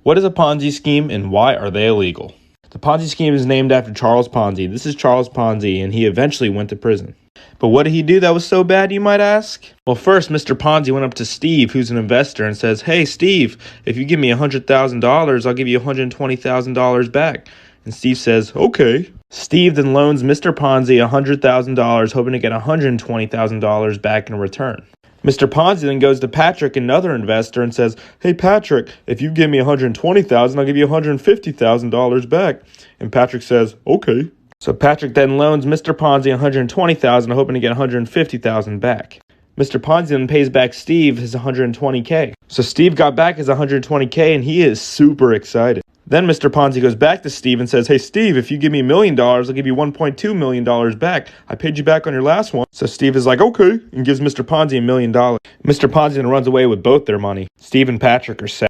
What is a Ponzi scheme and why are they illegal? The Ponzi scheme is named after Charles Ponzi. This is Charles Ponzi, and he eventually went to prison. But what did he do that was so bad, you might ask? Well, first, Mr. Ponzi went up to Steve, who's an investor, and says, "Hey, Steve, if you give me $100,000, I'll give you $120,000 back." And Steve says, "Okay." Steve then loans Mr. Ponzi $100,000, hoping to get $120,000 back in return. Mr. Ponzi then goes to Patrick, another investor, and says, "Hey, Patrick, if you give me $120,000, I'll give you $150,000 back." And Patrick says, "Okay." So Patrick then loans Mr. Ponzi $120,000, hoping to get $150,000 back. Mr. Ponzi then pays back Steve his $120K. So Steve got back his $120K, and he is super excited. Then Mr. Ponzi goes back to Steve and says, "Hey, Steve, if you give me $1 million, I'll give you $1.2 million back. I paid you back on your last one." So Steve is like, "Okay," and gives Mr. Ponzi $1 million. Mr. Ponzi then runs away with both their money. Steve and Patrick are sad.